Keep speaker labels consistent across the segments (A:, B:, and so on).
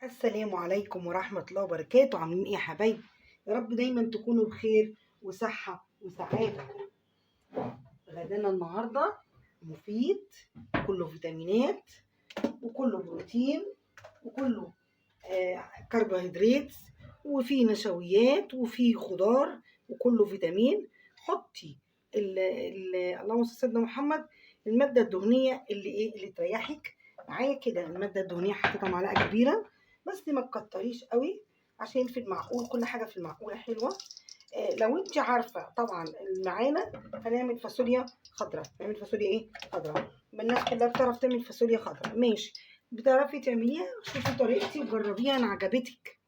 A: السلام عليكم ورحمة الله وبركاته. عاملين ايه يا حبايبي؟ يا رب دايما تكونوا بخير وصحة وسعادة. غدانا النهاردة مفيد، كله فيتامينات وكله بروتين وكله كربوهيدرات، وفيه نشويات وفيه خضار وكله فيتامين. حطي اللهم صل على سيدنا محمد المادة الدهنية اللي تريحك معايا كده. المادة الدهنية حطيتها معلقة كبيرة، بس ما تكتريش قوي عشان في المعقول، كل حاجة في المعقولة حلوة. لو انت عارفة طبعا معانا هنعمل فاصوليا خضراء. نعمل فاصوليا ايه خضراء؟ ما الناس كلها بتعرف تعمل فاصوليا خضراء، ماشي. بتعرفي تعمليها؟ شوفي طريقتي وجربيها ان عجبتك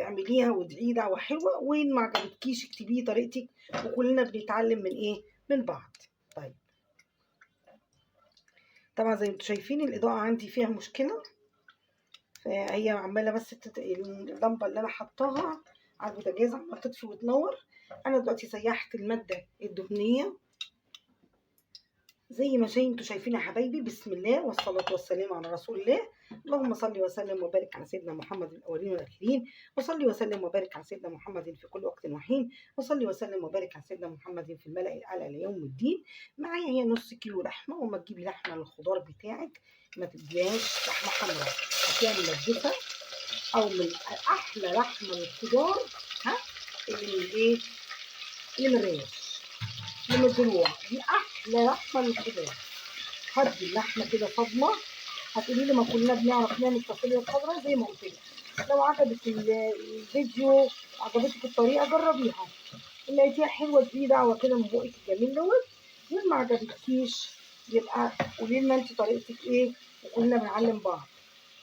A: اعمليها وادعي دعوة حلوة، وان ما عجبتكيش اكتبيه طريقتك، وكلنا بنتعلم من ايه؟ من بعض. طيب طبعا زي ما انتم شايفين الإضاءة عندي فيها مشكلة، فهي عمالة بس اللمبة اللي أنا حطاها على البوتاجاز عمالة تطفي وتنور. أنا دلوقتي سيحت المادة الدهنية زي ما انتوا شايفين يا حبايبي. بسم الله والصلاة والسلام على رسول الله. اللهم صل وسلم وبارك على سيدنا محمد الأولين والآخرين، وصلي وسلم وبارك على سيدنا محمد في كل وقت وحين، وصلي وسلم وبارك على سيدنا محمد في الملأ الأعلى ليوم الدين. معايا هي نص كيلو لحمة، وما تجيبي لحمة للخضار بتاعك، ما تجيبيهاش لحمة حمراء، هتلاقيها ملبسة، أو من أحلى لحمة للخضار. ها اللي إيه؟ اللي من الريش، من الضلوع، دي احلى لحمه للخضار. هدي اللحمه كده صدمه، هتقولي لي ما كلنا بنعرف نعمل فاصوليا خضراء زي ما قلت لك. لو عجبك الفيديو، عجبتك الطريقه، جربيها. اللي لقيتيها حلوه اديني دعوه كده من بقك الجميل دوت، واللي ما عجبتكيش يبقى قولي لنا انت طريقتك ايه، وكلنا بنعلم بعض.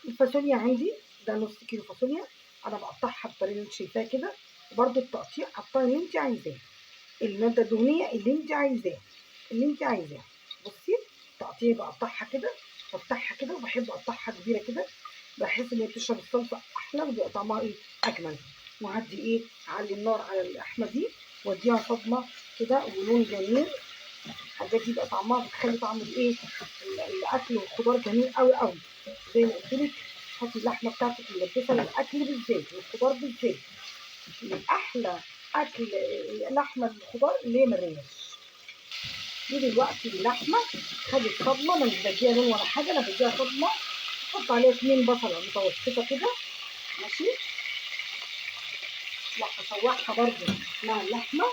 A: الفاصوليا عندي ده نص كيلو فاصوليا، انا بقطعها بالطريقه اللي انت شايفاها كده، وبرده التقطيع قطعي اللي انت عايزاه، المادة الدهنية اللي انت عايزاها، اللي انت عايزاها. بصي تقطيع بقطعها كده، بفتحها كده، وبحب اقطعها كبيرة كده، بحس ان هي بتشرب الصلصة احلى وبيبقى طعمها ايه اجمل. وهدي ايه علي النار على اللحمة دي، واديها صدمة كده ولون جميل. الحاجات دي بقى طعمها بتخلي طعم الايه الاكل والخضار جميل قوي قوي. زي ما قلت لك حطي اللحمة بتاعتك ملبسة للاكل بالزيت والخضار بالزيت. من احلى اكل لحمه الخضار اللي هي من الريش دي. دلوقتي اللحمه خدت صدمه، انا مش بديها لون ولا حاجه، انا بديها صدمه. احط عليها 2 بصله متوسطه كده، ماشي. وهشوحها برده مع اللحمه.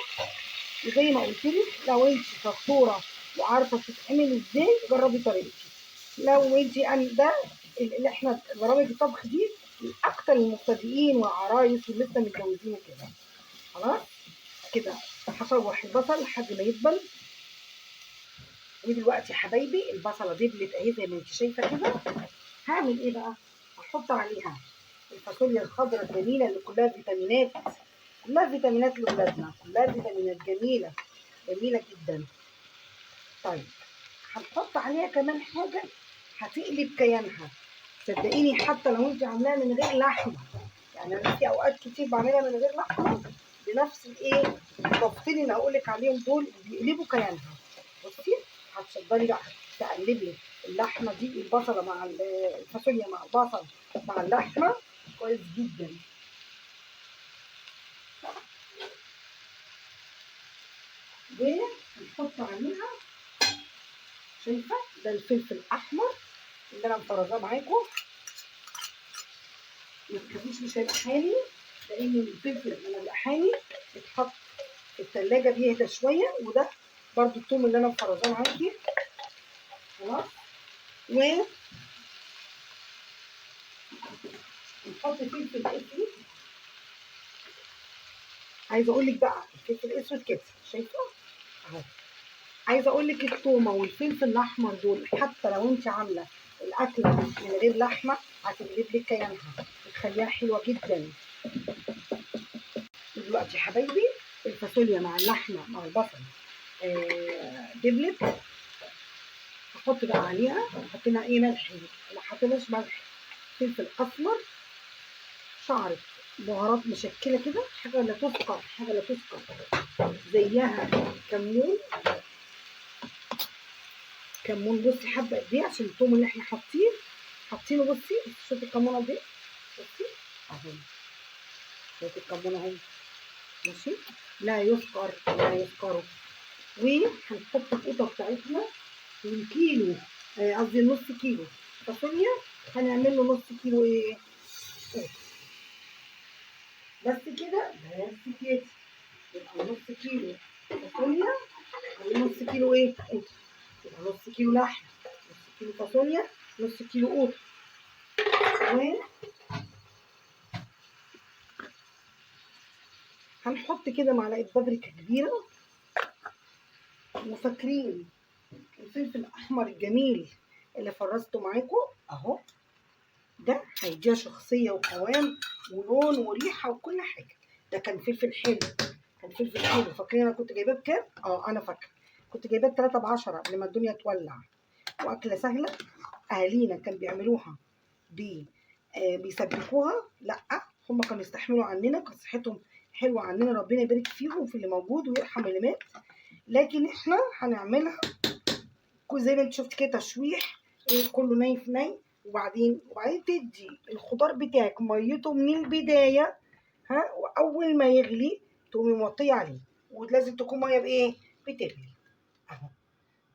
A: وزي ما قلت لك لو انت شطوره وعارفه بتتعمل ازاي جربي طريقتي. لو انت ده اللي احنا برامج الطبخ دي اكتر المبتدئين والعرايس واللي لسه متجوزين وكده. خلاص كده هشوح البصل لحد ما يدبل. ودلوقتي يا حبايبي البصله دبلت اهي زي ما انت شايفه كده. هعمل ايه بقى؟ هحط عليها الفاصوليا الخضراء الجميله اللي كلها فيتامينات، كلها فيتامينات لاولادنا، كلها فيتامينات جميله جميله جدا. طيب هنحط عليها كمان حاجه هتقلب كيانها، صدقيني، حتى لو انت عاملاها من غير لحمه. يعني انا في اوقات كتير بعملها من غير لحمه بنفس الايه الضفتين اللي هقول لك عليهم دول، بيقلبوا كيانها. بصي هتفضلي بقى تقلبي اللحمه دي، البصله مع الفاصوليا مع البصل مع اللحمه كويس جدا. ونحط عليها، شايفه ده الفلفل الاحمر اللي انا مفرزاه معاكم. ما تخافيش مش هيبقى حامي، لان الفلفل لما بيبقى حامي بيتحط في التلاجة بيهدى شويه. وده برضو الثوم اللي انا مفرزاه معاكي. خلاص. ونحط فلفل اسود. عايزه اقول لك بقى الفلفل الاسود كده، شايفه اهو. عايزه اقول لك الثومه والفلفل الاحمر دول حتى لو انت عامله الاكله من غير لحمه هتقلب لك كيانها، بتخليها حلوه جدا. دلوقتي يا حبايبي الفاصوليا مع اللحمه مع البصل دبلت. هحط بقى عليها، حطينا ايه ملح، ما حطيناش ملح، فلفل اسمر، شعرة بهارات مشكله كده، حاجه لا تذكر، حاجه لا تذكر، زيها كمون، كمون بصي حبه قد ايه عشان التوم اللي احنا حاطينه. بصي شوفي الكمون قد ايه، بصي اهو، شوفي الكمون اهو ماشي. لا يذكر لا يذكر. وهنحط القوطه بتاعتنا والكيلو، قصدي نص كيلو فاصوليا، هنعمل له نص كيلو ايه قوطه. بس كده، بس كده يبقى نص كيلو فاصوليا ونص كيلو ايه قوطه، يبقى نص كيلو لحمه، نص كيلو فاصوليا، نص كيلو قوطه. هنحط كده معلقه بابريكا كبيره. وفاكرين الفلفل الاحمر الجميل اللي فرزته معاكم اهو، ده هيديها شخصيه وقوام ولون وريحه وكل حاجه. ده كان فلفل حلو، كان فلفل حلو. فاكرين انا كنت جايباه بكام؟ انا فاكره كنت جايباه ب3 ب10 قبل ما الدنيا تولع. واكله سهله، اهالينا كانوا بيعملوها بيسبكوها. لا، هم كانوا يستحملوا عننا، كانت صحتهم حلوه عننا، ربنا يبارك فيهم في اللي موجود ويرحم اللي مات. لكن احنا هنعملها زي ما انت شفت كده تشويح، كله ني في ني. وبعدين تدي الخضار بتاعك ميته من البدايه، واول ما يغلي تقومي موطيه عليه. ولازم تكون ميه بايه؟ بتغلي اهو،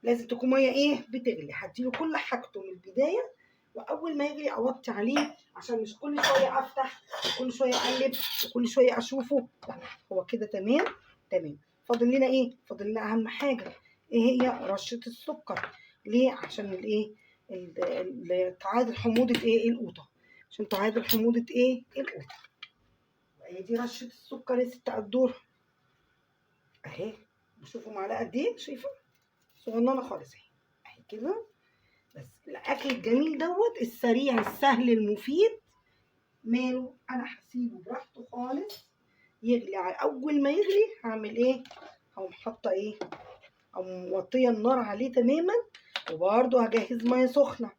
A: لازم تكون ميه ايه؟ بتغلي. هديله كل حاجته من البدايه، واول ما يغلي اوطي عليه عشان مش كل شويه افتح وكل شويه اقلب وكل شويه اشوفه. لا، هو كده تمام تمام. فاضل لنا ايه؟ فاضل لنا اهم حاجه، ايه هي؟ رشه السكر. ليه؟ عشان الايه؟ تعادل حموضه ايه؟ القوطه، عشان تعادل حموضه ايه؟ القوطه. هي دي رشه السكر يا ست قدور اهي. بشوفوا معلقه قد ايه؟ شايفه؟ صغننه خالص اهي كده. بس الاكل الجميل دوت السريع السهل المفيد ماله، انا هسيبه براحته خالص يغلي. على اول ما يغلي هعمل ايه؟ هقوم حاطه ايه؟ او موطيه النار عليه تماما. وبرده هجهز ميه سخنه،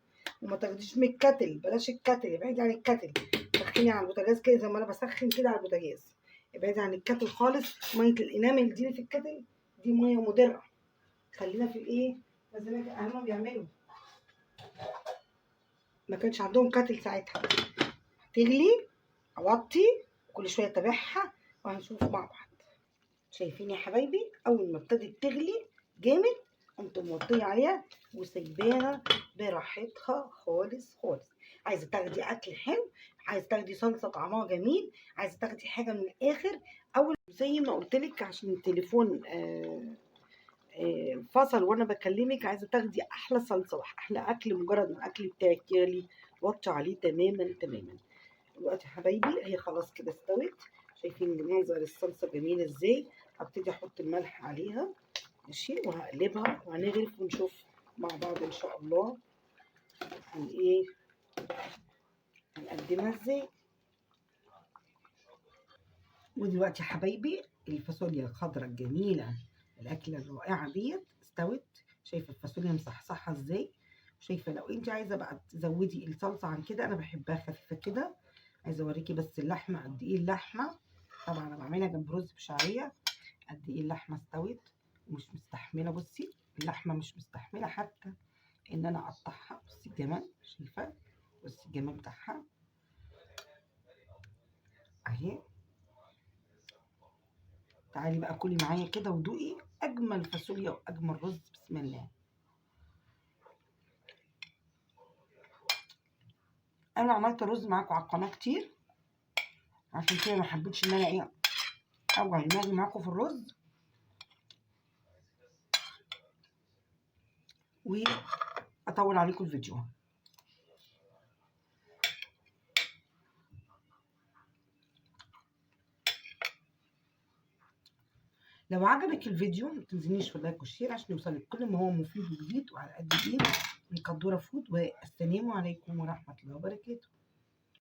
A: وما تاخديش من الكتل، بلاش الكتل، ابعدي عن الكتل. سخني على البوتاجاز كده زي ما انا بسخن كده على البوتاجاز. ابعدي عن الكتل خالص. ميه الانامل دي في الكتل دي ميه مضره. خلينا في الايه؟ لازم اهلنا بيعملوا، ما كانش عندهم كاتل ساعتها. هتغلي، اوطي، كل شويه اتابعها وهنشوف مع بعض. شايفين يا حبايبي؟ اول ما ابتدت تغلي جامد قمت موطيه عليها وسايباها براحتها خالص خالص. عايزه تاخدي اكل حلو، عايزه تاخدي صلصه طعمها جميل، عايزه تاخدي حاجه من الاخر. اول زي ما قلت لك عشان التليفون فصل وانا بكلمك، عايزه تاخدي احلى صلصه واحلى اكل. مجرد ما الاكل بتاعك يغلي وطي عليه تماما تماما. دلوقتي يا حبايبي هي خلاص كده استوت. شايفين منظر الصلصه جميل ازاي؟ هبتدي احط الملح عليها ماشي، وهقلبها وهنغرف ونشوف مع بعض ان شاء الله ايه هنقدمها ازاي. ودلوقتي يا حبايبي الفاصوليا الخضراء الجميله الاكله الرائعه ديت استوت. شايفه الفاصوليا مصحصحه ازاي؟ شايفه لو انت عايزه بقى تزودي الصلصه عن كده، انا بحبها خفيفه كده. عايزه اوريكي بس اللحمه قد ايه. اللحمه طبعا انا بعملها جنب رز بشعريه. قد ايه اللحمه استوت ومش مستحمله. بصي اللحمه مش مستحمله حتى ان انا اقطعها. بصي الجمال، شايفه؟ بصي الجمال بتاعها اهي. تعالي بقى كلي معايا كده ودوقي اجمل فاصوليا واجمل رز. بسم الله. انا عملت رز معاكم على القناه كتير، عشان كده ما حبيتش ان انا ايه اوجع دماغي معاكم في الرز واطول عليكم الفيديو. لو عجبك الفيديو ما تنسينيش في اللايك والشير عشان يوصلك كل ما هو مفيد وجديد وعلى قد ايه من قدوره فود. والسلام عليكم ورحمه الله وبركاته.